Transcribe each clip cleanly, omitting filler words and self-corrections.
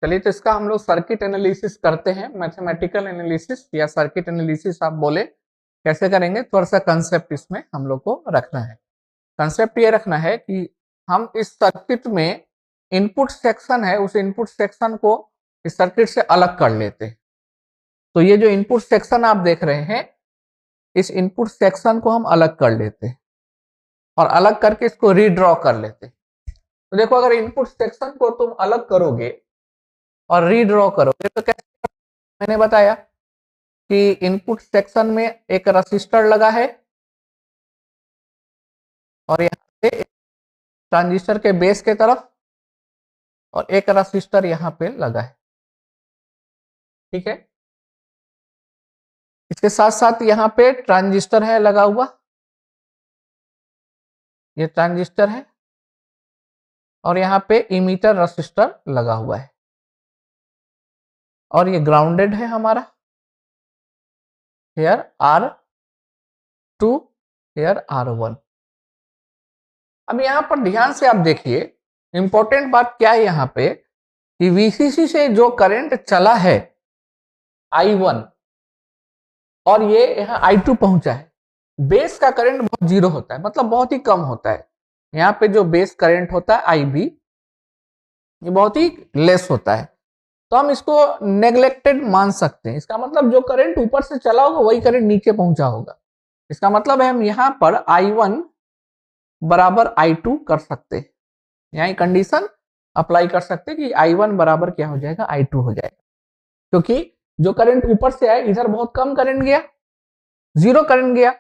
चलिए, तो इसका हम लोग सर्किट एनालिसिस करते हैं, मैथमेटिकल एनालिसिस या सर्किट एनालिसिस आप बोले, कैसे करेंगे। थोड़ा सा कंसेप्ट इसमें हम लोग को रखना है। कंसेप्ट ये रखना है कि हम इस सर्किट में इनपुट सेक्शन है, उस इनपुट सेक्शन को इस सर्किट से अलग कर लेते हैं। तो ये जो इनपुट सेक्शन आप देख रहे हैं, इस इनपुट सेक्शन को हम अलग कर लेते हैं और अलग करके इसको रीड्रॉ कर लेते हैं। तो देखो, अगर इनपुट सेक्शन को तुम अलग करोगे और रीड्रॉ करोगे तो कैसे, मैंने बताया कि इनपुट सेक्शन में एक रजिस्टर लगा है और यहाँ पे ट्रांजिस्टर के बेस के तरफ और एक रजिस्टर यहाँ पे लगा है। ठीक है, इसके साथ साथ यहाँ पे ट्रांजिस्टर है लगा हुआ, ये ट्रांजिस्टर है और यहाँ पे इमीटर रजिस्टर लगा हुआ है और ये ग्राउंडेड है हमारा। Here R2, here R1। अब यहाँ पर ध्यान से आप देखिए, इंपॉर्टेंट बात क्या है यहाँ पे कि VCC से जो करंट चला है I1 और ये यहाँ I2 पहुंचा है, बेस का करंट बहुत जीरो होता है, मतलब बहुत ही कम होता है। यहाँ पे जो बेस करंट होता है IB, ये बहुत ही लेस होता है, तो हम इसको नेग्लेक्टेड मान सकते हैं। इसका मतलब जो करंट ऊपर से चला होगा वही करंट नीचे पहुंचा होगा। इसका मतलब है हम यहाँ पर I1 बराबर I2 कर सकते हैं, यहाँ कंडीशन अप्लाई कर सकते हैं कि I1 बराबर क्या हो जाएगा, I2 हो जाएगा। क्योंकि जो करंट ऊपर से आया, इधर बहुत कम करंट गया, जीरो करंट गया,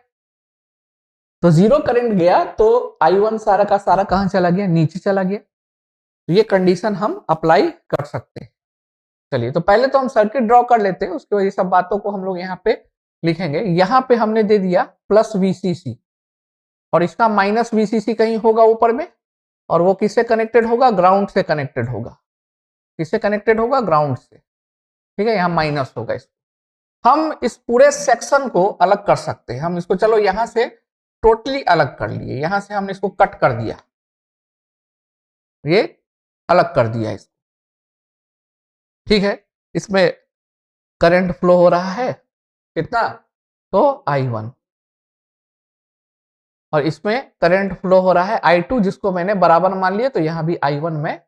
तो जीरो करंट गया तो I1 सारा का सारा कहां चला गया, नीचे चला गया। तो ये कंडीशन हम अप्लाई कर सकते हैं। चलिए, तो पहले तो हम सर्किट ड्रॉ कर लेते हैं, उसके बाद ये सब बातों को हम लोग यहाँ पे लिखेंगे। यहाँ पे हमने दे दिया प्लस VCC और इसका माइनस VCC कहीं होगा ऊपर में, और वो किससे कनेक्टेड होगा, ग्राउंड से कनेक्टेड होगा। किससे कनेक्टेड होगा, ग्राउंड से। ठीक है, यहाँ माइनस होगा। इसको हम इस पूरे सेक्शन को अलग कर सकते हैं। हम इसको चलो यहां से टोटली अलग कर लिए, यहां से हमने इसको कट कर दिया, ये अलग कर दिया इसको। ठीक है, इसमें करंट फ्लो हो रहा है कितना, तो I1, और इसमें करंट फ्लो हो रहा है I2, जिसको मैंने बराबर मान लिया, तो यहां भी I1 में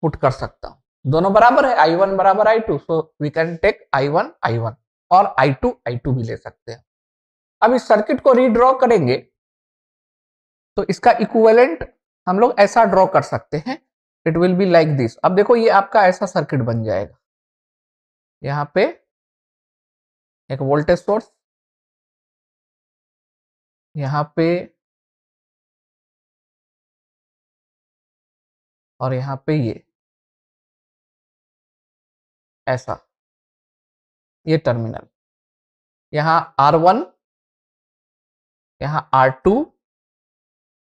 पुट कर सकता हूं। दोनों बराबर है, I1 बराबर I2, so we can take I1 I1 और I2 I2 भी ले सकते हैं। अब इस सर्किट को रीड्रॉ करेंगे तो इसका इक्विवेलेंट हम लोग ऐसा ड्रॉ कर सकते हैं, it will be like this. अब देखो, ये आपका ऐसा सर्किट बन जाएगा। यहां पे एक वोल्टेज सोर्स, यहां पे और यहां पे ये ऐसा, ये टर्मिनल, यहां R1, यहां R2,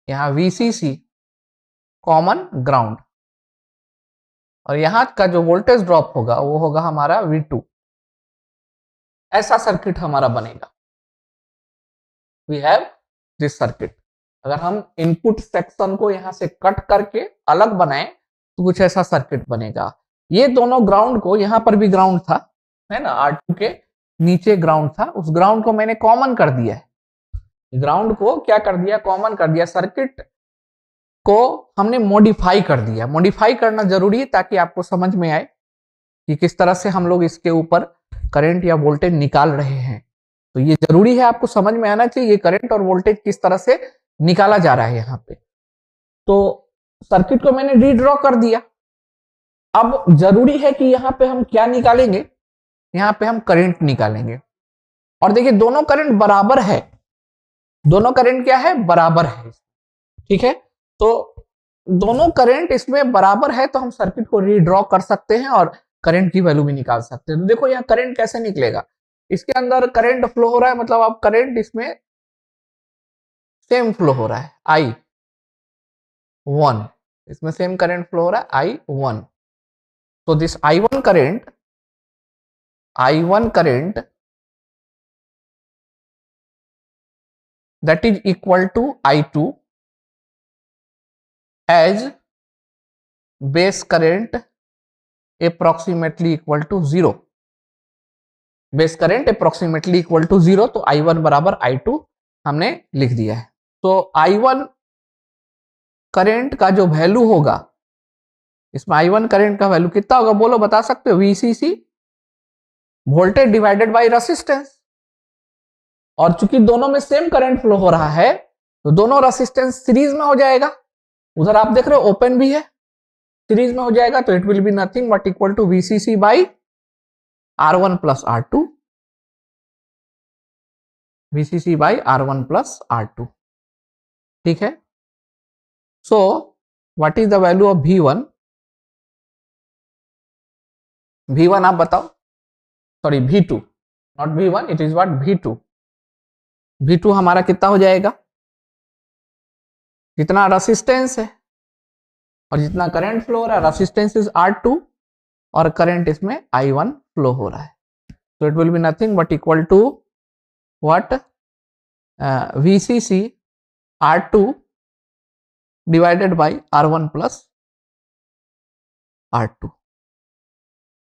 यहां VCC कॉमन ग्राउंड, और यहां का जो वोल्टेज ड्रॉप होगा वो होगा हमारा V2। ऐसा सर्किट हमारा बनेगा। We have this circuit. अगर हम इनपुट सेक्शन को यहां से कट करके अलग बनाए तो कुछ ऐसा सर्किट बनेगा। ये दोनों ग्राउंड को, यहां पर भी ग्राउंड था, है ना, R2 के नीचे ग्राउंड था, उस ग्राउंड को मैंने कॉमन कर दिया है। ग्राउंड को क्या कर दिया, कॉमन कर दिया। सर्किट को हमने मॉडिफाई कर दिया। मॉडिफाई करना जरूरी है ताकि आपको समझ में आए कि किस तरह से हम लोग इसके ऊपर करंट या वोल्टेज निकाल रहे हैं। तो ये जरूरी है, आपको समझ में आना चाहिए करंट और वोल्टेज किस तरह से निकाला जा रहा है यहाँ पे। तो सर्किट को मैंने रीड्रॉ कर दिया। अब जरूरी है कि यहाँ पे हम क्या निकालेंगे, यहाँ पे हम करंट निकालेंगे। और देखिए, दोनों करंट बराबर है, दोनों करंट क्या है, बराबर है। ठीक है, तो दोनों करंट इसमें बराबर है, तो हम सर्किट को रीड्रॉ कर सकते हैं और करंट की वैल्यू भी निकाल सकते हैं। तो देखो, यहाँ करंट कैसे निकलेगा, इसके अंदर करंट फ्लो हो रहा है, मतलब अब करंट इसमें सेम फ्लो हो रहा है, I1, इसमें सेम करंट फ्लो हो रहा है I1। तो this I1 current that is equal to I2 as base current approximately equal to 0, base current approximately equal to 0, तो I1 बराबर I2 हमने लिख दिया है। तो I1 करंट का जो वैल्यू होगा, इसमें I1 करंट का वैल्यू कितना होगा बोलो, बता सकते हो? VCC voltage divided by resistance, और चूंकि दोनों में सेम करंट फ्लो हो रहा है तो दोनों रेसिस्टेंस सीरीज में हो जाएगा। उधर आप देख रहे हो ओपन भी है, सीरीज में हो जाएगा, तो it will be nothing but equal to VCC by R1 plus R2, VCC by R1 plus R2, ठीक है। So what is the value of V1? V1 आप बताओ, sorry V2, not V1, it is what V2। V2 हमारा कितना हो जाएगा? जितना resistance है और जितना करंट फ्लो हो रहा है, रेसिस्टेंस इज R2 और करंट इसमें I1 फ्लो हो रहा है, तो it will be nothing but equal to what? VCC R2 divided by R1 plus R2।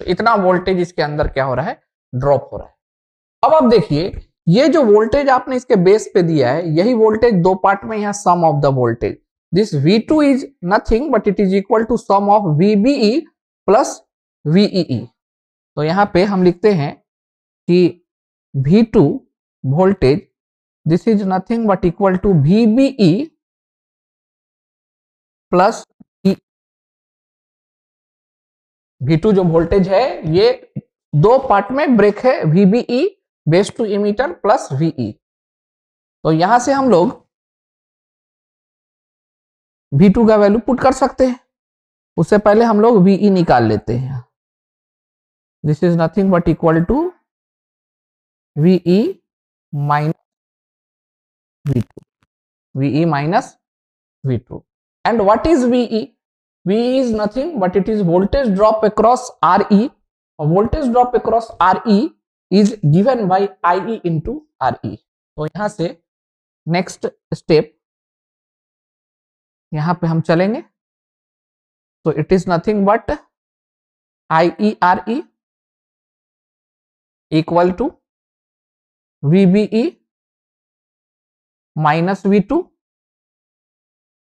तो इतना वोल्टेज इसके अंदर क्या हो रहा है? ड्रॉप हो रहा है। अब आप देखिए, ये जो वोल्टेज आपने इसके बेस पे दिया है, यही वोल्टेज दो पार्ट में यहाँ sum of the voltage, this V2 is nothing but it is equal to sum of VBE plus VEE। तो यहाँ पे हम लिखते हैं कि V2 voltage, this is nothing but equal to VBE plus V2 जो वोल्टेज है ये दो पार्ट में ब्रेक है, VBE base to emitter plus VE। तो यहां से हम लोग V2 का वैल्यू पुट कर सकते हैं, उससे पहले हम लोग VE निकाल लेते हैं। This is nothing but equal to VE minus V2, VE minus V2। And what is VE? VE is nothing but it is voltage drop across RE, और voltage drop across RE is given by IE into RE। तो यहां से next step यहां पे हम चलेंगे, तो it is nothing but IE RE equal to VBE minus V2,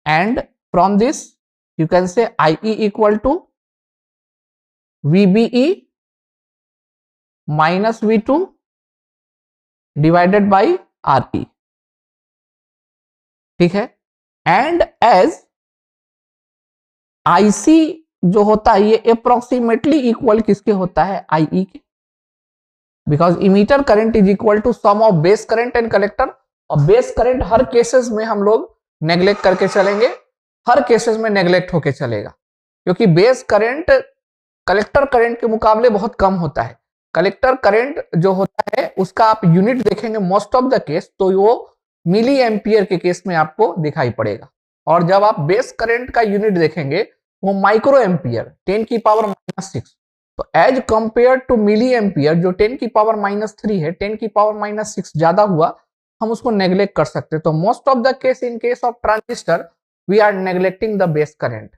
and from this you can say IE equal to VBE minus V2 divided by RE, ठीक है। एंड एज IC जो होता है ये अप्रोक्सीमेटली इक्वल किसके होता है? IE के, because emitter current is equal to sum of base current and collector, और बेस करंट हर केसेस में हम लोग नेग्लेक्ट करके चलेंगे, हर केसेस में नेग्लेक्ट होके चलेगा, क्योंकि बेस करंट कलेक्टर करंट के मुकाबले बहुत कम होता है। कलेक्टर करंट जो होता है उसका आप यूनिट देखेंगे मोस्ट ऑफ द केस तो वो मिली एम्पियर के केस में आपको दिखाई पड़ेगा, और जब आप बेस करंट का यूनिट देखेंगे वो माइक्रो एम्पियर 10 की पावर -6। तो as compare to milliampere जो 10 की पावर -3 है, 10 की पावर -6 ज्यादा हुआ, हम उसको नेग्लेक्ट कर सकते हैं। तो most of the case in case of transistor we are neglecting the base current.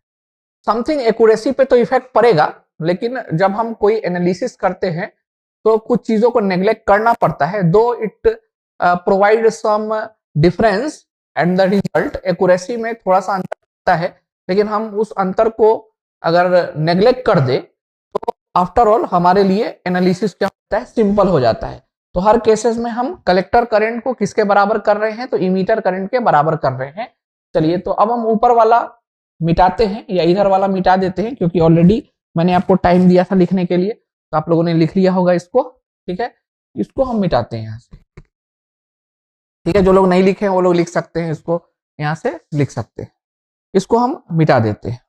Something accuracy पे तो इफेक्ट पड़ेगा, लेकिन जब हम कोई एनालिसिस करते हैं तो कुछ चीजों को नेग्लेक्ट करना पड़ता है, though it provide some difference and the result accuracy में थोड़ा सा अंतर होता है, लेकिन हम उस अंतर को अगर नेग्लेक्ट कर दे तो आफ्टर ऑल हमारे लिए एनालिसिस क्या होता है? सिंपल हो जाता है। तो हर केसेस में हम कलेक्टर करंट को किसके बराबर कर रहे हैं? तो इमीटर करंट के बराबर कर रहे हैं। चलिए, तो अब हम ऊपर वाला मिटाते हैं या इधर वाला मिटा देते हैं, क्योंकि ऑलरेडी मैंने आपको टाइम दिया था लिखने के लिए, तो आप लोगों ने लिख लिया होगा इसको, ठीक है। इसको हम मिटाते हैं यहाँ से, ठीक है। जो लोग नहीं लिखे हैं वो लोग लिख सकते हैं, इसको यहाँ से लिख सकते हैं, इसको हम मिटा देते हैं।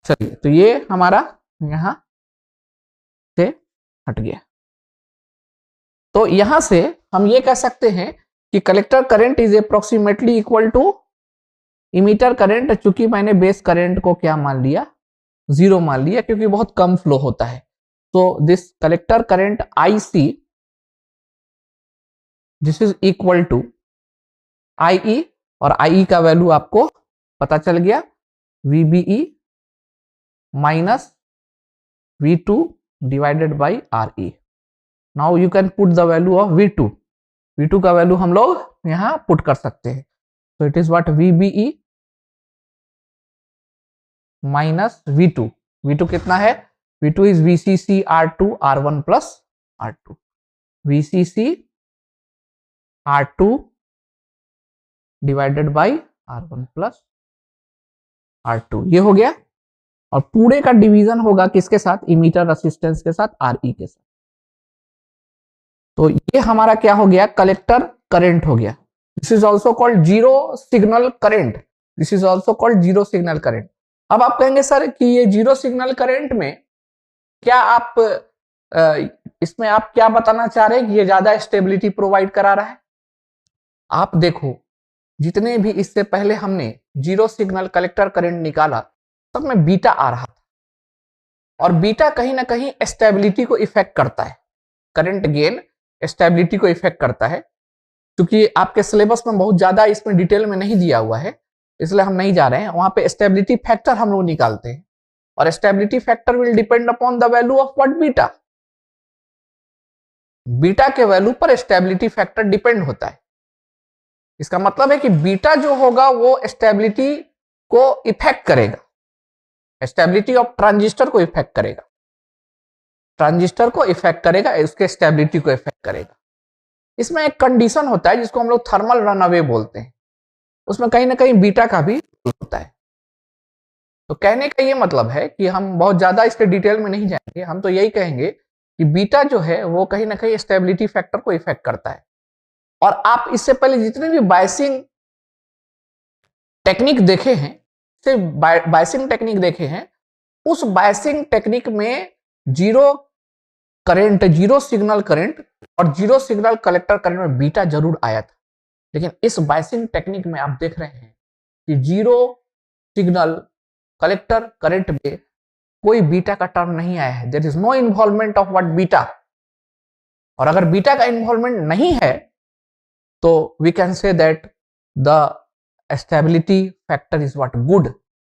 चलिए, तो ये हमारा यहाँ से हट गया। तो यहां से हम ये कह सकते हैं कि collector current is approximately equal to emitter current, चूंकि मैंने बेस करंट को क्या मान लिया? 0 मान लिया, क्योंकि बहुत कम फ्लो होता है। तो this collector current IC this is equal to IE, और IE का वैल्यू आपको पता चल गया, VBE minus V2 divided by RE. Now you can put the value of V2. V2 का वैल्यू हम लोग यहाँ पुट कर सकते हैं. So it is what VBE minus V2. V2 कितना है? V2 is VCC R2 R1 plus R2. VCC R2 divided by R1 plus R2. ये हो गया. और पूरे का डिवीजन होगा किसके साथ? इमीटर रेसिस्टेंस के साथ, RE के साथ. तो ये हमारा क्या हो गया? कलेक्टर करंट हो गया. This is also called zero signal current. This is also called zero signal current. अब आप कहेंगे सर कि ये जीरो सिग्नल करंट में क्या आप इसमें आप क्या बताना चाह रहे हैं कि ये ज्यादा स्टेबिलिटी प्रोवाइड करा रहा है? आप देखो, जितने भी इससे पहले हमने जीरो सिग्नल कलेक्टर करंट निकाला सब में बीटा आ रहा था, और बीटा कहीं ना कहीं स्टेबिलिटी को इफेक्ट करता है. करंट गेन स्टेबिलिटी को इफेक्ट करता है. क्योंकि आपके सिलेबस में बहुत ज्यादा इसमें डिटेल में नहीं दिया हुआ है, इसलिए हम नहीं जा रहे हैं वहां पे. स्टेबिलिटी फैक्टर हम लोग निकालते हैं, और stability factor will depend upon the value of what? Beta. Beta के वैल्यू पर स्टेबिलिटी फैक्टर डिपेंड होता है. इसका मतलब है कि बीटा जो होगा वो स्टेबिलिटी को इफेक्ट करेगा, स्टेबिलिटी ऑफ ट्रांजिस्टर को इफेक्ट करेगा, ट्रांजिस्टर को इफेक्ट करेगा, उसके स्टेबिलिटी को इफेक्ट करेगा. इसमें एक कंडीशन होता है जिसको हम लोग थर्मल रनअवे बोलते हैं, उसमें कहीं ना कहीं बीटा का भी होता है. तो कहने का ये मतलब है कि हम बहुत ज्यादा इसके डिटेल में नहीं जाएंगे, हम तो यही कहेंगे कि बीटा जो है वो कहीं ना कहीं स्टेबिलिटी फैक्टर को इफेक्ट करता है. और आप इससे पहले जितने भी बायसिंग टेक्निक देखे हैं, बायसिंग टेक्निक देखे हैं, उस बायसिंग टेक्निक में zero current, zero signal current और जीरो सिग्नल कलेक्टर करंट में बीटा जरूर आया था. लेकिन इस बायसिंग टेक्निक में आप देख रहे हैं कि जीरो सिग्नल कलेक्टर करंट में कोई बीटा का टर्म नहीं आया है. There is no involvement of what? Beta. और अगर बीटा का इन्वॉल्वमेंट नहीं है तो we can say that the stability factor is what? Good.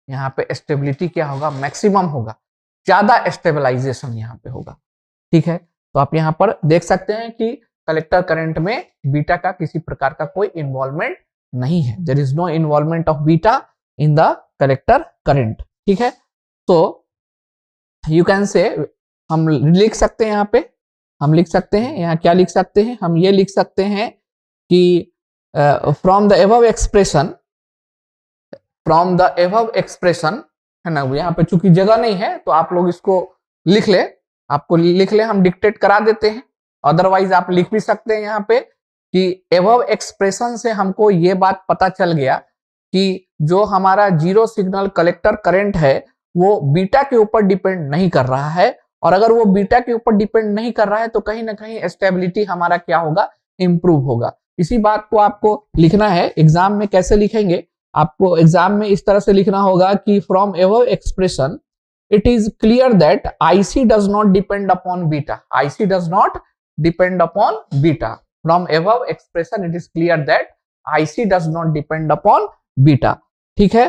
यहाँ पे स्टेबिलिटी क्या होगा? मैक्सिमम होगा, ज्यादा स्टेबलाइजेशन यहाँ पे होगा. ठीक है, तो आप यहाँ पर देख सकते हैं कि कलेक्टर करंट में बीटा का किसी प्रकार का कोई इन्वॉल्वमेंट नहीं है. There is no involvement of beta in the collector current. ठीक है, तो यू कैन से, हम लिख सकते हैं यहाँ पे, हम लिख सकते हैं यहाँ क्या लिख सकते हैं? हम ये लिख सकते हैं कि from the above expression, from the above expression, है ना. यहाँ पे चूंकि जगह नहीं है तो आप लोग इसको लिख ले, आपको लिख ले, हम डिक्टेट करा देते हैं. अदरवाइज आप लिख भी सकते हैं यहाँ पे कि एबव एक्सप्रेशन से हमको ये बात पता चल गया कि जो हमारा जीरो सिग्नल कलेक्टर करंट है वो बीटा के ऊपर डिपेंड नहीं कर रहा है. और अगर वो बीटा के ऊपर डिपेंड नहीं कर रहा है तो कहीं ना कहीं स्टेबिलिटी हमारा क्या होगा? इंप्रूव होगा. इसी बात को आपको लिखना है. एग्जाम में कैसे लिखेंगे? आपको एग्जाम में इस तरह से लिखना होगा कि from above expression it is clear that IC does not depend upon beta. IC does not depend upon beta. From above expression, it is clear that IC does not depend upon beta. ठीक है,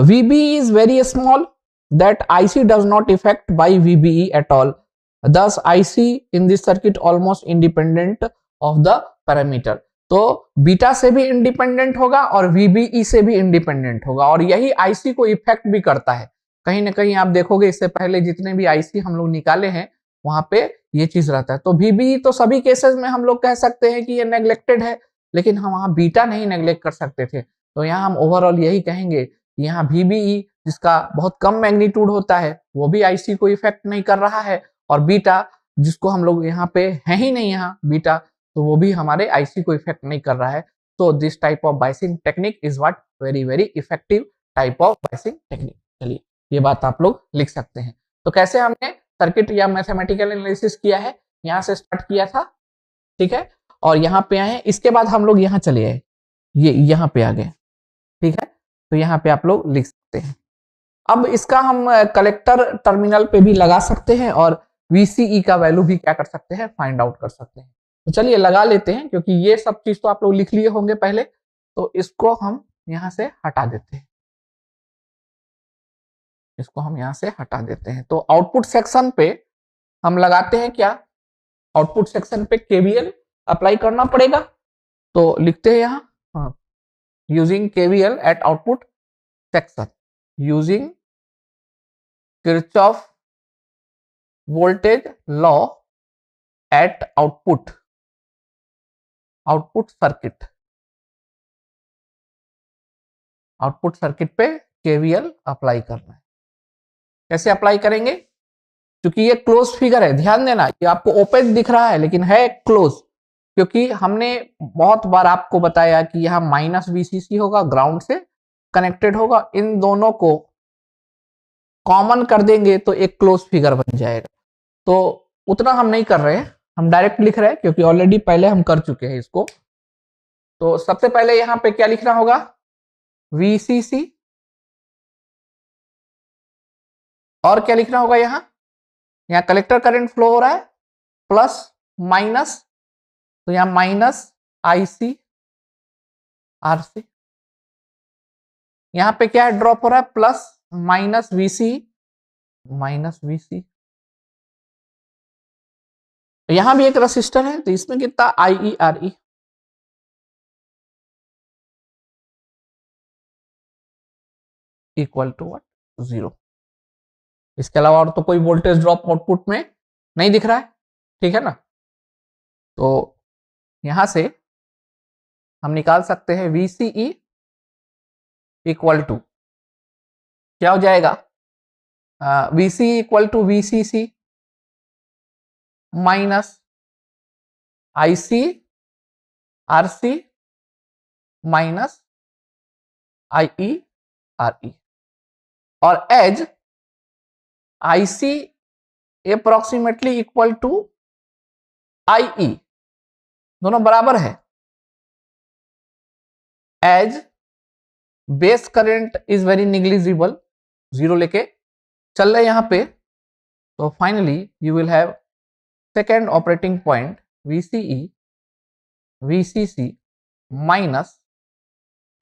VB is very small, that IC does not affect by VBE at all. Thus, IC in this circuit almost independent of the parameter. तो beta से भी independent होगा और VBE से भी independent होगा, और यही IC को इफेक्ट भी करता है. कहीं ना कहीं आप देखोगे इससे पहले जितने भी आईसी हम लोग निकाले हैं वहां पे ये चीज रहता है. तो VBE तो सभी केसेस में हम लोग कह सकते हैं कि ये नेग्लेक्टेड है, लेकिन हम वहां बीटा नहीं नेग्लेक्ट कर सकते थे. तो यहाँ हम ओवरऑल यही कहेंगे कि यहाँ VBE जिसका बहुत कम मैग्नीट्यूड होता है वो भी आईसी को इफेक्ट नहीं कर रहा है, और बीटा जिसको हम लोग यहाँ पे है ही नहीं यहाँ बीटा, तो वो भी हमारे आईसी को इफेक्ट नहीं कर रहा है. तो this type of biasing technique is what? Very very effective type of biasing technique. चलिए, ये बात आप लोग लिख सकते हैं. तो कैसे हमने सर्किट या मैथमेटिकल एनालिसिस किया है, यहाँ से स्टार्ट किया था. ठीक है, और यहाँ पे आए, इसके बाद हम लोग यहाँ चले आए, ये यहाँ पे आ गए. ठीक है, तो यहाँ पे आप लोग लिख सकते हैं. अब इसका हम कलेक्टर टर्मिनल पे भी लगा सकते हैं और VCE का वैल्यू भी क्या कर सकते हैं? फाइंड आउट कर सकते हैं. तो चलिए लगा लेते हैं, क्योंकि ये सब चीज तो आप लोग लिख लिए होंगे पहले, तो इसको हम यहाँ से हटा देते हैं. इसको हम यहां से हटा देते हैं। तो आउटपुट सेक्शन पे हम लगाते हैं क्या, आउटपुट सेक्शन पे केवीएल अप्लाई करना पड़ेगा। तो लिखते हैं यहां using KVL at output section, using Kirchhoff voltage law at output circuit, output circuit पे केवीएल अप्लाई करना है। कैसे अप्लाई करेंगे, क्योंकि ये क्लोज फिगर है, ध्यान देना ये आपको ओपन दिख रहा है लेकिन है क्लोज, क्योंकि हमने बहुत बार आपको बताया कि यहाँ माइनस वीसीसी होगा, ग्राउंड से कनेक्टेड होगा, इन दोनों को कॉमन कर देंगे तो एक क्लोज फिगर बन जाएगा। तो उतना हम नहीं कर रहे हैं, हम डायरेक्ट लिख रहे हैं क्योंकि ऑलरेडी पहले हम कर चुके हैं इसको। तो सबसे पहले यहाँ पे क्या लिखना होगा, वीसीसी, और क्या लिखना होगा, यहाँ कलेक्टर करंट फ्लो हो रहा है प्लस माइनस, तो यहाँ माइनस आईसी आरसी, यहाँ पे क्या है ड्रॉप हो रहा है प्लस माइनस वीसी, यहां भी एक रेसिस्टर है तो इसमें कितना IERE, इक्वल टू व्हाट, 0। इसके अलावा और तो कोई वोल्टेज ड्रॉप आउटपुट में नहीं दिख रहा है, ठीक है ना। तो यहां से हम निकाल सकते हैं VCE इक्वल टू क्या हो जाएगा, VCE equal to VCC minus ICRC minus IERE, और as IC approximately equal to IE, दोनों बराबर है, as base current is very negligible, 0 लेके चल रहे यहां पे। तो finally you will have second operating point VCE VCC minus,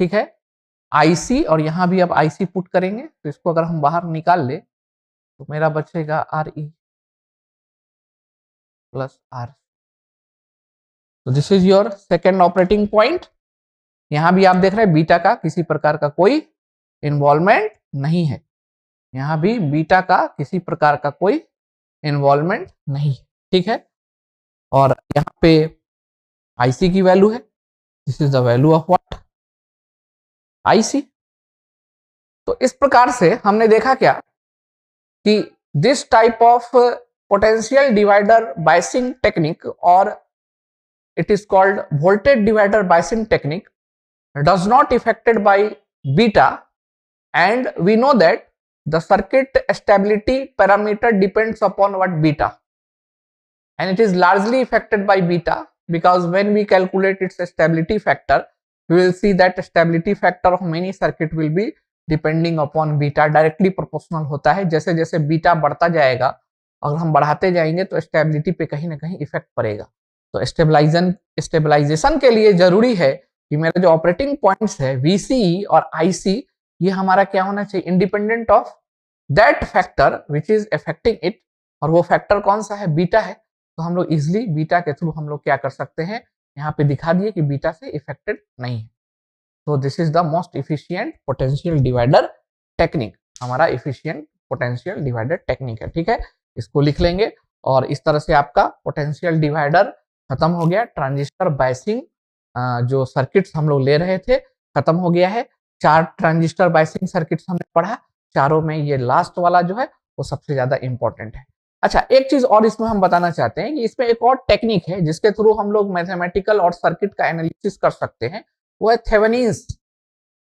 ठीक है, IC, और यहां भी अब IC पुट करेंगे तो इसको अगर हम बाहर निकाल ले तो मेरा बचेगा RE प्लस R। तो this is your second operating point. यहां भी आप देख रहे हैं बीटा का किसी प्रकार का कोई इन्वॉल्वमेंट नहीं है, यहां भी बीटा का किसी प्रकार का कोई इन्वॉल्वमेंट नहीं है, ठीक है। और यहाँ पे IC की वैल्यू है, this is the value of what, IC। तो इस प्रकार से हमने देखा क्या कि this type of potential divider biasing technique, और it is called voltage divider biasing technique, does not affected by beta, and we know that the circuit stability parameter depends upon what, beta, and it is largely affected by beta because when we calculate its stability factor we will see that stability factor of many circuit will be depending upon beta, directly proportional होता है। जैसे जैसे beta बढ़ता जाएगा, अगर हम बढ़ाते जाएंगे तो स्टेबिलिटी पे कहीं ना कहीं इफेक्ट पड़ेगा। तो स्टेबलाइजेशन के लिए जरूरी है कि मेरे जो ऑपरेटिंग पॉइंट्स है VCE और IC, ये हमारा क्या होना चाहिए, independent of that factor which is affecting it, और वो फैक्टर कौन सा है, बीटा है। तो हम लोग इजिली बीटा के थ्रू हम लोग क्या कर सकते हैं, यहाँ पे दिखा दिए कि बीटा से इफेक्टेड नहीं है। तो this is the most efficient potential divider technique, हमारा इफिशियंट पोटेंशियल डिवाइडर टेक्निक है, ठीक है। इसको लिख लेंगे और इस तरह से आपका पोटेंशियल डिवाइडर खत्म हो गया। ट्रांजिस्टर बायसिंग जो सर्किट्स हम लोग ले रहे थे खत्म हो गया है। 4 ट्रांजिस्टर बायसिंग सर्किट्स हमने पढ़ा, चारों में ये लास्ट वाला जो है वो सबसे ज्यादा इंपॉर्टेंट है। अच्छा, एक चीज और इसमें हम बताना चाहते हैं कि इसमें एक और टेक्निक है जिसके थ्रू हम लोग मैथमेटिकल और सर्किट का एनालिसिस कर सकते हैं, वो है थेवेनिन्स।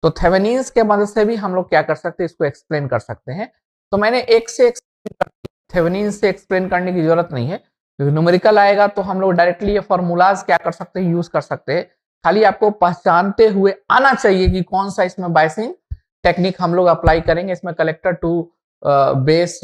तो थेवेनिन्स के मदद से भी हम लोग क्या कर सकते हैं, इसको एक्सप्लेन कर सकते हैं। तो मैंने एक से थेवेनिन्स से एक्सप्लेन करने की जरूरत नहीं है, क्योंकि न्यूमेरिकल आएगा तो हम लोग डायरेक्टली ये फॉर्मूलाज क्या कर सकते हैं, यूज कर सकते हैं। खाली आपको पहचानते हुए आना चाहिए कि कौन सा इसमें बायसिंग टेक्निक हम लोग अप्लाई करेंगे। इसमें collector to base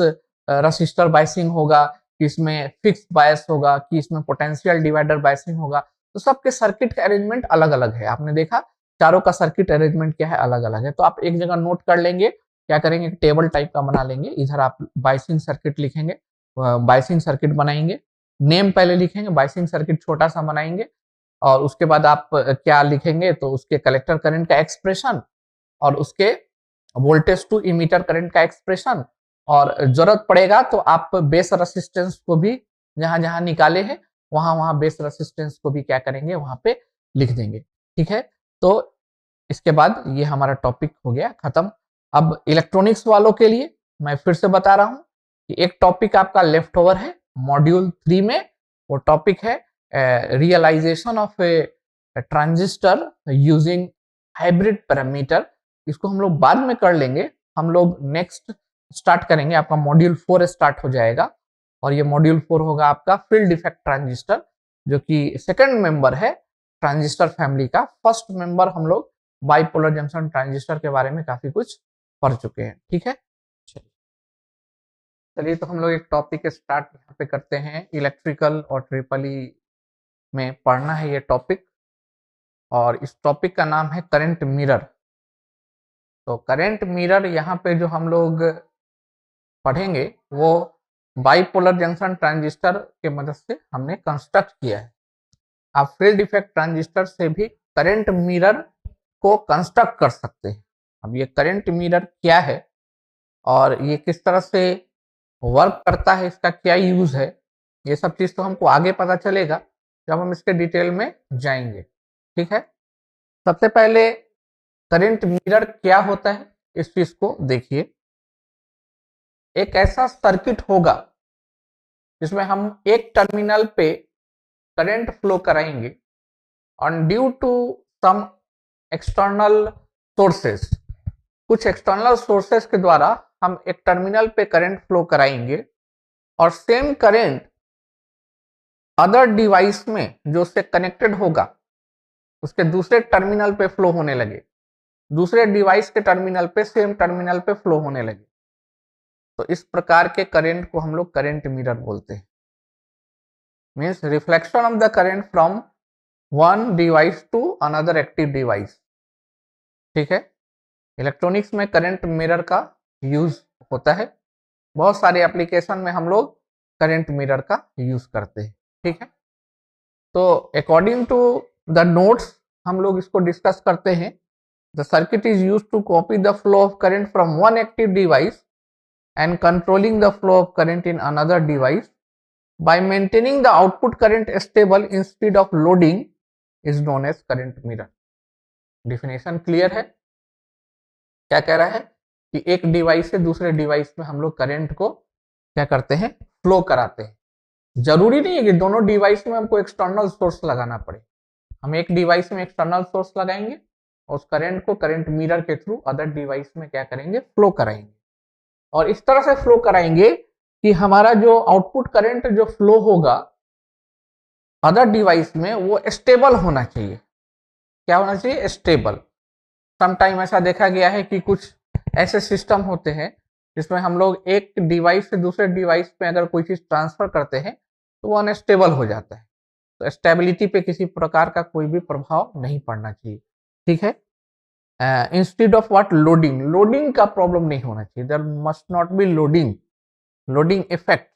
resistor biasing होगा, कि इसमें फिक्स बायस होगा, कि इसमें पोटेंशियल डिवाइडर बायसिंग होगा। तो सबके सर्किट का अरेंजमेंट अलग अलग है, आपने देखा चारों का सर्किट अरेंजमेंट क्या है, अलग अलग है। तो आप एक जगह नोट कर लेंगे क्या करेंगे, टेबल टाइप का बना लेंगे। इधर आप बाइसिंग सर्किट लिखेंगे, बाइसिंग सर्किट बनाएंगे, नेम पहले लिखेंगे, बाइसिंग सर्किट छोटा सा बनाएंगे, और उसके बाद आप क्या लिखेंगे, तो उसके कलेक्टर करंट का एक्सप्रेशन और उसके वोल्टेज टू इमीटर करंट का एक्सप्रेशन, और जरूरत पड़ेगा तो आप बेस रेसिस्टेंस को भी जहां जहां निकाले हैं वहां वहां बेस रेसिस्टेंस को भी क्या करेंगे, वहां पे लिख देंगे। ठीक है, तो इसके बाद ये हमारा टॉपिक हो गया खत्म। अब इलेक्ट्रॉनिक्स वालों के लिए मैं फिर से बता रहा हूं कि एक टॉपिक आपका लेफ्ट ओवर है मॉड्यूल 3 में, वो टॉपिक है realization of a transistor using hybrid parameter. इसको हम लोग बाद में कर लेंगे, हम लोग नेक्स्ट स्टार्ट करेंगे, आपका मॉड्यूल 4 स्टार्ट हो जाएगा, और ये मॉड्यूल 4 होगा आपका फील्ड इफेक्ट ट्रांजिस्टर, जो कि सेकंड मेंबर है ट्रांजिस्टर फैमिली का। फर्स्ट मेंबर हम लोग बाइपोलर जंक्शन ट्रांजिस्टर के बारे में काफी कुछ पढ़ चुके हैं। ठीक है, चलिए तो हम लोग एक टॉपिक स्टार्ट यहाँ पे करते हैं। इलेक्ट्रिकल और ट्रिपल ई में पढ़ना है ये टॉपिक, और इस टॉपिक का नाम है करंट मिरर। तो करंट मिरर यहाँ पे जो हम लोग पढ़ेंगे वो बाइपोलर जंक्शन ट्रांजिस्टर के मदद से हमने कंस्ट्रक्ट किया है। आप फील्ड इफेक्ट ट्रांजिस्टर से भी करंट मिरर को कंस्ट्रक्ट कर सकते हैं। अब ये करंट मिरर क्या है और ये किस तरह से वर्क करता है, इसका क्या यूज है, ये सब चीज तो हमको आगे पता चलेगा जब हम इसके डिटेल में जाएंगे। ठीक है, सबसे पहले करंट मिरर क्या होता है इस चीज को देखिए। एक ऐसा सर्किट होगा जिसमें हम एक टर्मिनल पे करंट फ्लो कराएंगे और due to some external sources, कुछ एक्सटर्नल सोर्सेस के द्वारा हम एक टर्मिनल पे करंट फ्लो कराएंगे, और सेम करंट अदर डिवाइस में जो उससे कनेक्टेड होगा उसके दूसरे टर्मिनल पे फ्लो होने लगे, दूसरे डिवाइस के टर्मिनल पे, सेम टर्मिनल पे फ्लो होने लगे। तो इस प्रकार के करंट को हम लोग करंट मिरर बोलते हैं। Means reflection of the current from one device to another active device. ठीक है, इलेक्ट्रॉनिक्स में करंट मिरर का यूज होता है, बहुत सारे एप्लीकेशन में हम लोग करंट मिरर का यूज करते हैं। ठीक है, तो अकॉर्डिंग टू द नोट्स हम लोग इसको डिस्कस करते हैं। The circuit is used to copy the flow of current from one active device and controlling the flow of current in another device by maintaining the output current stable instead of loading is known as current mirror. Definition clear है? क्या कह रहा है कि एक device से दूसरे device में हम लोग करंट को क्या करते हैं, फ्लो कराते हैं। जरूरी नहीं है कि दोनों डिवाइस में हमको एक्सटर्नल सोर्स लगाना पड़े, हम एक डिवाइस में एक्सटर्नल सोर्स लगाएंगे और उस करंट को करंट मिरर के थ्रू अदर डिवाइस में क्या करेंगे, फ्लो कराएंगे, और इस तरह से फ्लो कराएंगे कि हमारा जो आउटपुट करंट जो फ्लो होगा अदर डिवाइस में वो स्टेबल होना चाहिए। क्या होना चाहिए, स्टेबल। समटाइम ऐसा देखा गया है कि कुछ ऐसे सिस्टम होते हैं जिसमें हम लोग एक डिवाइस से दूसरे डिवाइस में अगर कोई चीज ट्रांसफर करते हैं तो वो अनस्टेबल हो जाता है, तो स्टेबिलिटी पे किसी प्रकार का कोई भी प्रभाव नहीं पड़ना चाहिए। ठीक है, instead of what, loading, loading का प्रॉब्लम नहीं होना चाहिए। There must not be loading, loading effect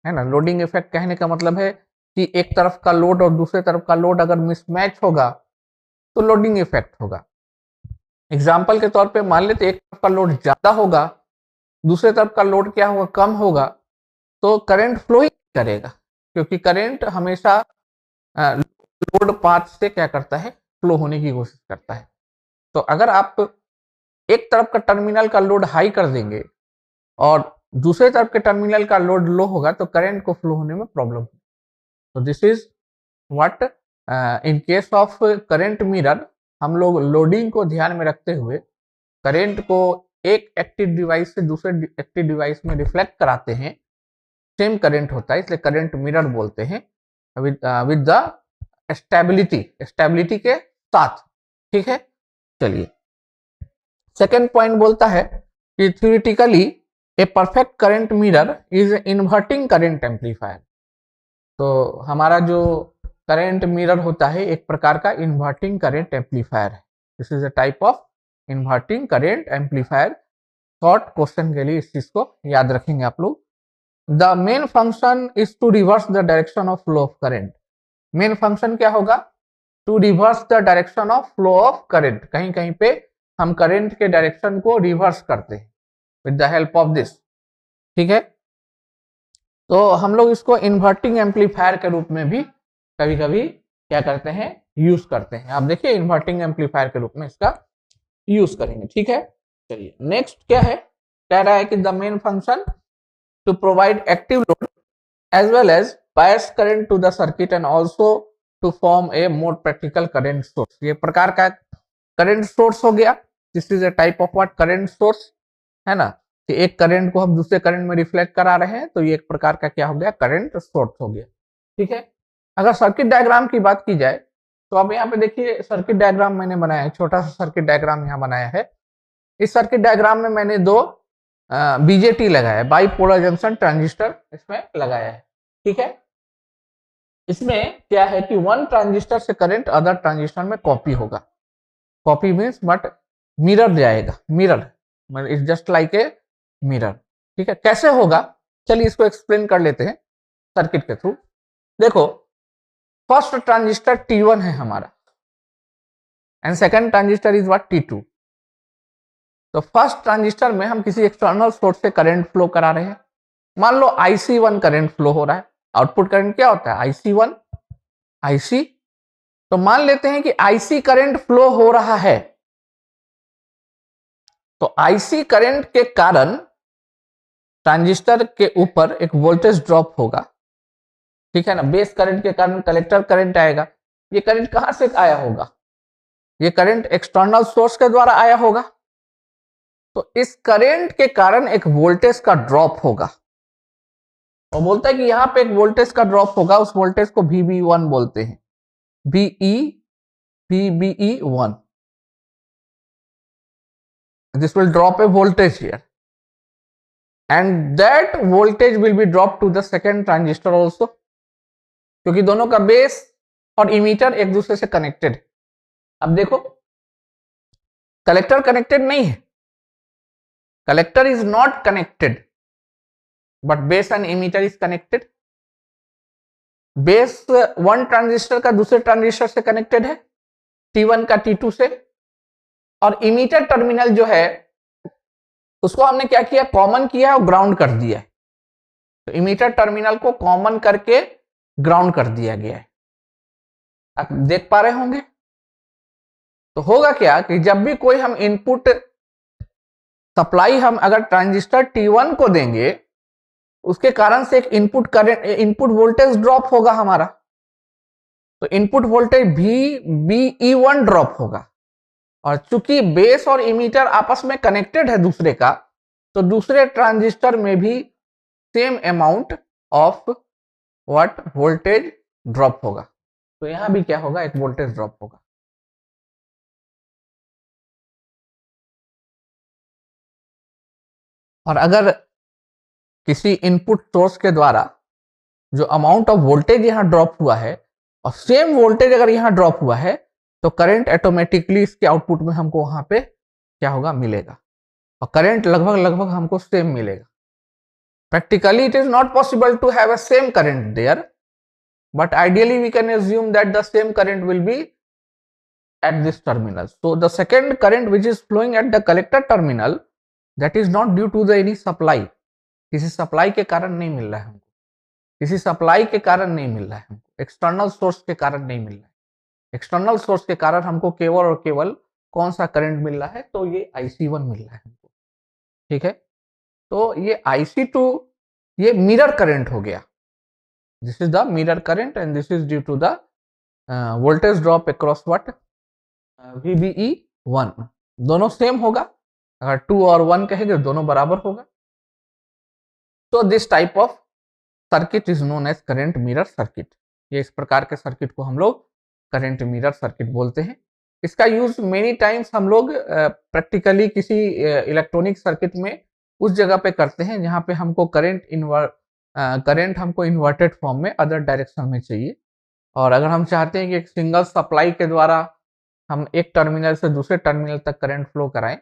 है ना। लोडिंग इफेक्ट कहने का मतलब है कि एक तरफ का लोड और दूसरे तरफ का लोड अगर मिसमैच होगा तो लोडिंग इफेक्ट होगा। एग्जाम्पल के तौर पे मान लेते एक तरफ का लोड ज्यादा होगा, दूसरे तरफ का लोड क्या होगा, कम होगा, तो करंट फ्लो ही करेगा, क्योंकि करंट हमेशा लोड पाथ से क्या करता है, फ्लो होने की कोशिश करता है। तो अगर आप एक तरफ का टर्मिनल का लोड हाई कर देंगे और दूसरे तरफ के टर्मिनल का लोड लो होगा तो करंट को फ्लो होने में प्रॉब्लम होगी। तो this is what in case of current mirror, हम लोग लोडिंग को ध्यान में रखते हुए करंट को एक एक्टिव डिवाइस से दूसरे एक्टिव डिवाइस में रिफ्लेक्ट कराते हैं। सेम करंट होता है, इसलिए करंट मिरर बोलते हैं, विद द स्टेबिलिटी, स्टेबिलिटी के साथ। ठीक है, चलिए सेकेंड पॉइंट बोलता है कि theoretically a perfect current mirror is inverting current amplifier. तो हमारा जो करंट मिरर होता है एक प्रकार का इन्वर्टिंग करंट एम्पलीफायर है। This is a type of inverting current amplifier short question के लिए इस चीज को याद रखेंगे आप लोग। The main function is to reverse the direction of flow of current. Main function क्या होगा? To reverse the direction of flow of current. कहीं कहीं पे हम करेंट के डायरेक्शन को रिवर्स करते हैं with the help of this. ठीक है, तो हम लोग इसको इन्वर्टिंग एम्पलीफायर के रूप में भी कभी कभी क्या करते हैं, यूज करते हैं। आप देखिए इन्वर्टिंग एम्पलीफायर के रूप में इसका यूज करेंगे। ठीक है, चलिए नेक्स्ट क्या है, कह रहा है कि the main function to provide active load as well as bias current to the circuit and also to form a more practical current source. ये प्रकार का करंट सोर्स हो गया। This is a type of what, current source, है ना, कि एक current को हम दूसरे करंट में रिफ्लेक्ट करा रहे हैं, तो ये एक प्रकार का क्या हो गया, करंट सोर्स हो गया। ठीक है, अगर सर्किट डायग्राम की बात की जाए तो अब यहाँ पे देखिए सर्किट डायग्राम मैंने बनाया है, छोटा सा सर्किट डायग्राम यहाँ बनाया है। इस सर्किट डायग्राम में मैंने दो बीजेटी लगाया है, बाइपोलर जंक्शन ट्रांजिस्टर इसमें लगाया है। ठीक है, इसमें क्या है कि वन ट्रांजिस्टर से करंट अदर ट्रांजिस्टर में कॉपी होगा। कॉपी मीन्स बट मिरर जाएगा, mirror it's just like a mirror. ठीक है, कैसे होगा, चलिए इसको एक्सप्लेन कर लेते हैं सर्किट के थ्रू। देखो फर्स्ट ट्रांजिस्टर T1 है हमारा and second transistor is what, T2। तो फर्स्ट ट्रांजिस्टर में हम किसी एक्सटर्नल सोर्स से करंट फ्लो करा रहे हैं। मान लो IC1 करंट फ्लो हो रहा है। आउटपुट करंट क्या होता है, IC1 IC। तो मान लेते हैं कि IC करंट फ्लो हो रहा है, तो IC करंट के कारण ट्रांजिस्टर के ऊपर एक वोल्टेज ड्रॉप होगा। ठीक है ना, बेस करंट के कारण कलेक्टर करंट आएगा। ये करंट कहां से आया होगा, ये करंट एक्सटर्नल सोर्स के द्वारा आया होगा। तो इस करंट के कारण एक वोल्टेज का ड्रॉप होगा, और बोलता है कि यहां पे एक वोल्टेज का ड्रॉप होगा, उस वोल्टेज को VB1 बोलते हैं, VBE1। This will drop a voltage here and that voltage will be drop to the second transistor also, क्योंकि दोनों का बेस और इमीटर एक दूसरे से कनेक्टेड है। अब देखो कलेक्टर कनेक्टेड नहीं है, collector is not connected but base and emitter is connected. Base one transistor का दूसरे ट्रांजिस्टर से कनेक्टेड है, T1 का T2 से, और इमीटर टर्मिनल जो है उसको हमने क्या किया, कॉमन किया और ग्राउंड कर दिया है। तो इमीटर टर्मिनल को कॉमन करके ग्राउंड कर दिया गया है। आप देख पा रहे होंगे। तो होगा क्या कि जब भी कोई हम इनपुट सप्लाई हम अगर ट्रांजिस्टर T1 को देंगे, उसके कारण से एक input current, input voltage drop होगा हमारा। तो इनपुट वोल्टेज VBE1 ड्रॉप होगा, और चूंकि बेस और इमीटर आपस में कनेक्टेड है दूसरे का, तो दूसरे ट्रांजिस्टर में भी same amount of what, voltage drop होगा। तो यहां भी क्या होगा, एक वोल्टेज ड्रॉप होगा। और अगर किसी इनपुट सोर्स के द्वारा जो अमाउंट ऑफ वोल्टेज यहां ड्रॉप हुआ है और सेम वोल्टेज अगर यहां ड्रॉप हुआ है, तो करंट ऑटोमेटिकली इसके आउटपुट में हमको वहां पे क्या होगा, मिलेगा, और करंट लगभग लगभग हमको सेम मिलेगा। Practically it is not possible to have a same current there, but ideally we can assume that the same current will be at this terminal. So the second current which is flowing at the collector terminal, that is not due to the any supply, किसी supply के कारण नहीं मिल रहा है हमको, किसी supply के कारण नहीं मिल रहा है हमको, एक्सटर्नल सोर्स के कारण नहीं मिल रहा है। एक्सटर्नल सोर्स के कारण हमको केवल और केवल कौन सा करंट मिल रहा है, तो ये IC1 मिल रहा है हमको। ठीक है, तो ये IC2 ये मिरर करंट हो गया। This is the mirror current and this is due to the voltage drop across what, VBE1। दोनों सेम होगा, अगर 2 और 1 कहेंगे दोनों बराबर होगा। तो this type of circuit is known as current mirror circuit. ये इस प्रकार के सर्किट को हम लोग करंट मिरर सर्किट बोलते हैं। इसका यूज मेनी टाइम्स हम लोग प्रैक्टिकली किसी इलेक्ट्रॉनिक सर्किट में उस जगह पे करते हैं जहां पे हमको करंट हमको इन्वर्टेड फॉर्म में अदर डायरेक्शन में चाहिए, और अगर हम चाहते हैं कि एक सिंगल सप्लाई के द्वारा हम एक टर्मिनल से दूसरे टर्मिनल तक करंट फ्लो कराएं,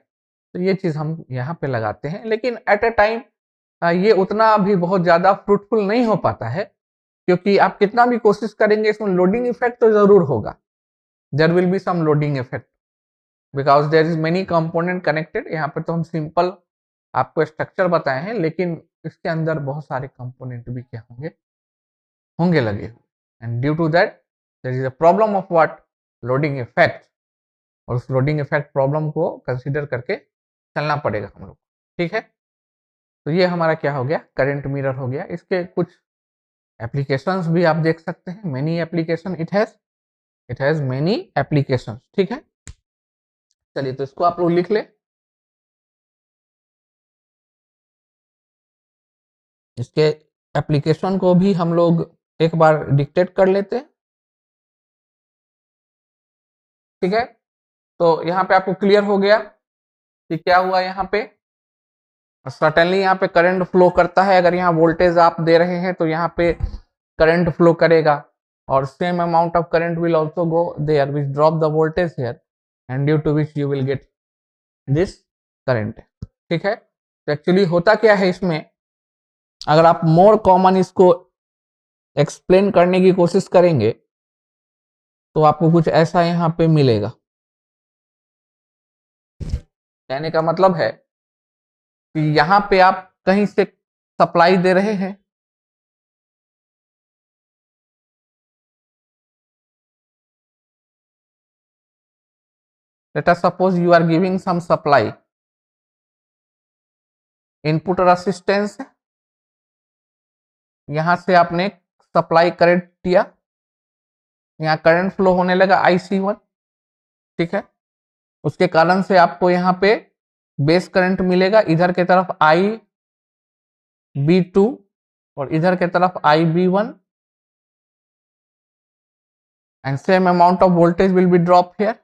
तो ये चीज हम यहाँ पे लगाते हैं, लेकिन एट अ टाइम ये उतना भी बहुत ज्यादा फ्रूटफुल नहीं हो पाता है, क्योंकि आप कितना भी कोशिश करेंगे इसमें लोडिंग इफेक्ट तो जरूर होगा, there will be some loading effect because there is many component connected. यहाँ पे तो हम सिंपल आपको स्ट्रक्चर बताए हैं, लेकिन इसके अंदर बहुत सारे कंपोनेंट भी क्या होंगे, होंगे लगे हुए, and due to that there is a problem of what, loading effect, और उस लोडिंग इफेक्ट प्रॉब्लम को कंसीडर करके चलना पड़ेगा हम लोग। ठीक है, तो ये हमारा क्या हो गया, करंट मिरर हो गया। इसके कुछ एप्लीकेशंस भी आप देख सकते हैं, many application it has many applications. ठीक है, चलिए तो इसको आप लोग लिख ले, इसके एप्लीकेशन को भी हम लोग एक बार डिक्टेट कर लेते हैं। ठीक है, तो यहाँ पे आपको क्लियर हो गया कि क्या हुआ यहाँ पे। सर्टेनली यहाँ पे करंट फ्लो करता है, अगर यहाँ वोल्टेज आप दे रहे हैं तो यहाँ पे करंट फ्लो करेगा, और same amount of current will also go there which drop the voltage here, and due to which you will get this current. ठीक है, तो एक्चुअली होता क्या है इसमें, अगर आप मोर कॉमन इसको एक्सप्लेन करने की कोशिश करेंगे तो आपको कुछ ऐसा यहाँ पे मिलेगा। कहने का मतलब है कि यहाँ पे आप कहीं से सप्लाई दे रहे हैं, let us suppose you are giving some supply, input resistance, यहां से आपने सप्लाई करंट दिया, यहाँ करंट फ्लो होने लगा IC1। ठीक है, उसके कारण से आपको यहाँ पे बेस करंट मिलेगा, इधर के तरफ IB2 और इधर के तरफ IB1, and same amount of voltage will be dropped here.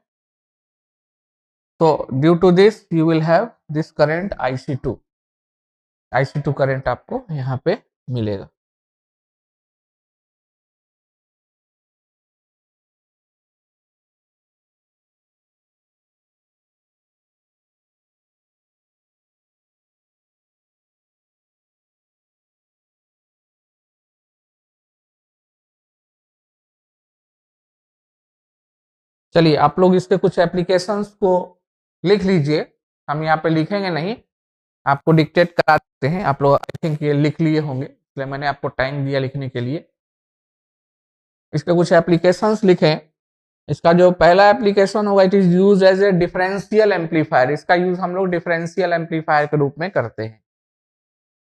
So due to this you will have this current IC2 current आपको यहाँ पे मिलेगा। चलिए आप लोग इसके कुछ एप्लीकेशंस को लिख लीजिए, हम यहाँ पे लिखेंगे नहीं, आपको डिक्टेट करा देते हैं, आप लोग आई थिंक ये लिख लिए होंगे, इसलिए मैंने आपको टाइम दिया लिखने के लिए। इसके कुछ एप्लीकेशंस लिखें। इसका जो पहला एप्लीकेशन होगा, it is use as a differential amplifier. इसका यूज हम लोग डिफरेंशियल एम्पलीफायर के रूप में करते हैं।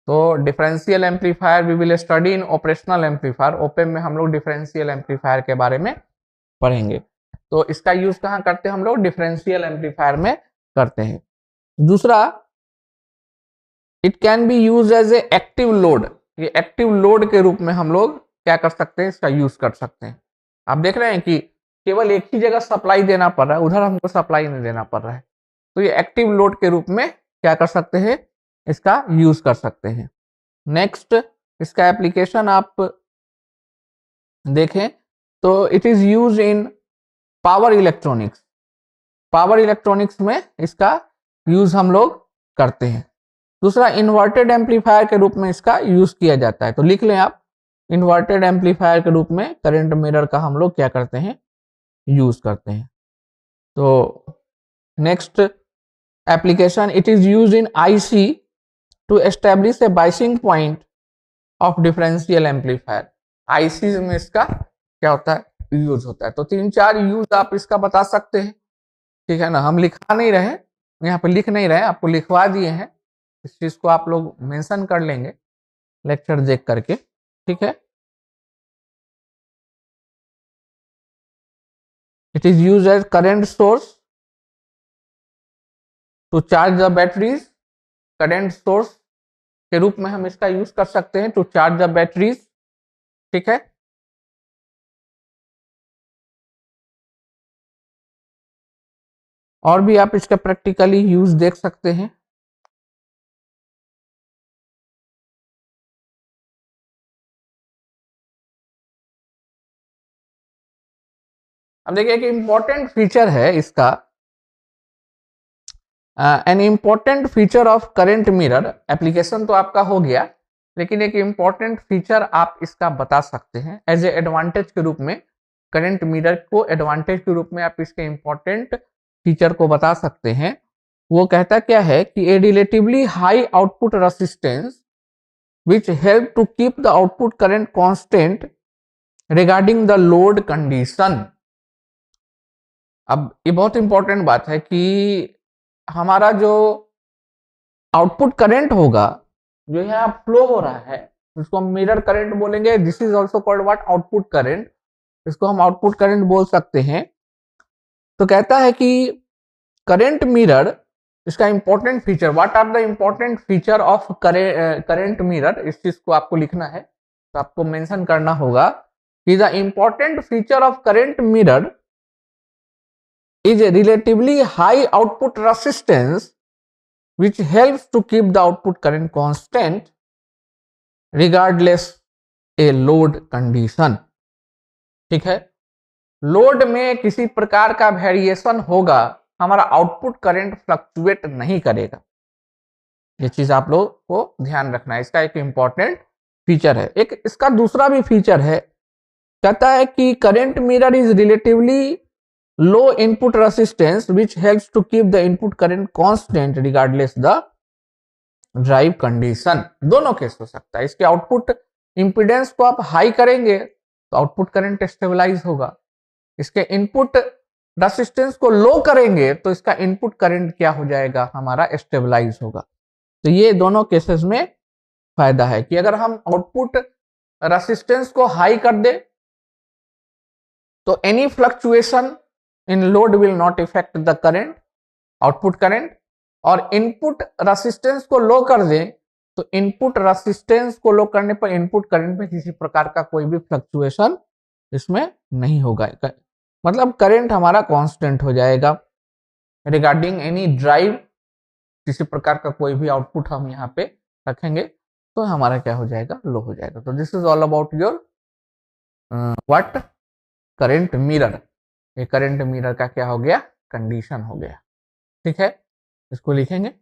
तो differential amplifier we will study in operational amplifier, opamp में हम लोग डिफरेंशियल एम्पलीफायर के बारे में पढ़ेंगे। तो इसका यूज कहाँ करते हैं हम लोग, डिफरेंशियल एम्पलीफायर में करते हैं। दूसरा, it can be use as a active load. ये एक्टिव लोड के रूप में हम लोग क्या कर सकते हैं, इसका यूज कर सकते हैं। आप देख रहे हैं कि केवल एक ही जगह सप्लाई देना पड़ रहा है, उधर हमको सप्लाई नहीं देना पड़ रहा है, तो ये एक्टिव लोड के रूप में क्या कर सकते हैं, इसका यूज कर सकते हैं। नेक्स्ट, इसका एप्लीकेशन आप देखें तो it is use in power electronics. Power electronics में इसका यूज हम लोग करते हैं। दूसरा, इन्वर्टेड एम्पलीफायर के रूप में इसका यूज किया जाता है। तो लिख लें आप, इन्वर्टेड एम्पलीफायर के रूप में करंट मिरर का हम लोग क्या करते हैं, यूज करते हैं। तो next application, it is use in IC to establish a biasing point of differential amplifier. IC में इसका क्या होता है, यूज होता है। तो 3-4 यूज आप इसका बता सकते हैं। ठीक है ना, हम लिखा नहीं रहे, यहाँ पे लिख नहीं रहे, आपको लिखवा दिए हैं, इस चीज को आप लोग मेंशन कर लेंगे लेक्चर देख करके। ठीक है, it is use as current source to charge the batteries. Current source के रूप में हम इसका यूज कर सकते हैं टू चार्ज द बैटरीज। ठीक है, और भी आप इसका प्रैक्टिकली यूज देख सकते हैं। अब देखिए कि इंपॉर्टेंट फीचर है इसका, an important feature of current mirror, application तो आपका हो गया, लेकिन एक इम्पॉर्टेंट फीचर आप इसका बता सकते हैं एज ए एडवांटेज के रूप में। करंट मिरर को एडवांटेज के रूप में आप इसके इम्पॉर्टेंट फीचर को बता सकते हैं। वो कहता क्या है कि ए relatively high output resistance which help to keep the output current constant regarding the load condition। अब ये बहुत इंपॉर्टेंट बात है कि हमारा जो आउटपुट करंट होगा, जो यहाँ फ्लो हो रहा है, इसको हम मिरर करंट बोलेंगे। This is also called what, output current. इसको हम आउटपुट करंट बोल सकते हैं। तो कहता है कि करंट मिरर, इसका important feature, what are the important feature of current mirror, इस चीज को आपको लिखना है। तो आपको मेंशन करना होगा कि the important feature of current mirror is a relatively high output resistance which helps to keep the output current constant regardless a load condition। ठीक है, लोड में किसी प्रकार का वेरिएशन होगा, हमारा आउटपुट करंट फ्लक्चुएट नहीं करेगा। ये चीज आप लोग को ध्यान रखना है, इसका एक इंपॉर्टेंट फीचर है। एक इसका दूसरा भी फीचर है, कहता है कि current mirror is relatively low input resistance which helps to keep the input current constant regardless the drive condition। दोनों केस हो सकता है। इसके आउटपुट इंपीडेंस को आप हाई करेंगे तो आउटपुट करंट स्टेबलाइज होगा, इसके इनपुट रेसिस्टेंस को लो करेंगे तो इसका इनपुट करंट क्या हो जाएगा, हमारा स्टेबलाइज होगा। तो ये दोनों केसेस में फायदा है कि अगर हम आउटपुट रेसिस्टेंस को हाई कर दे तो any fluctuation in load will not effect the current, output current. और इनपुट रेसिस्टेंस को लो कर दें तो इनपुट रेसिस्टेंस को लो करने पर इनपुट करंट में किसी प्रकार का कोई भी फ्लक्चुएशन इसमें नहीं होगा, मतलब करंट हमारा कांस्टेंट हो जाएगा। रिगार्डिंग एनी ड्राइव, किसी प्रकार का कोई भी आउटपुट हम यहाँ पे रखेंगे तो हमारा क्या हो जाएगा, लो हो जाएगा। तो this is all about your what, current mirror. ये करंट मिरर का क्या हो गया, कंडीशन हो गया। ठीक है, इसको लिखेंगे।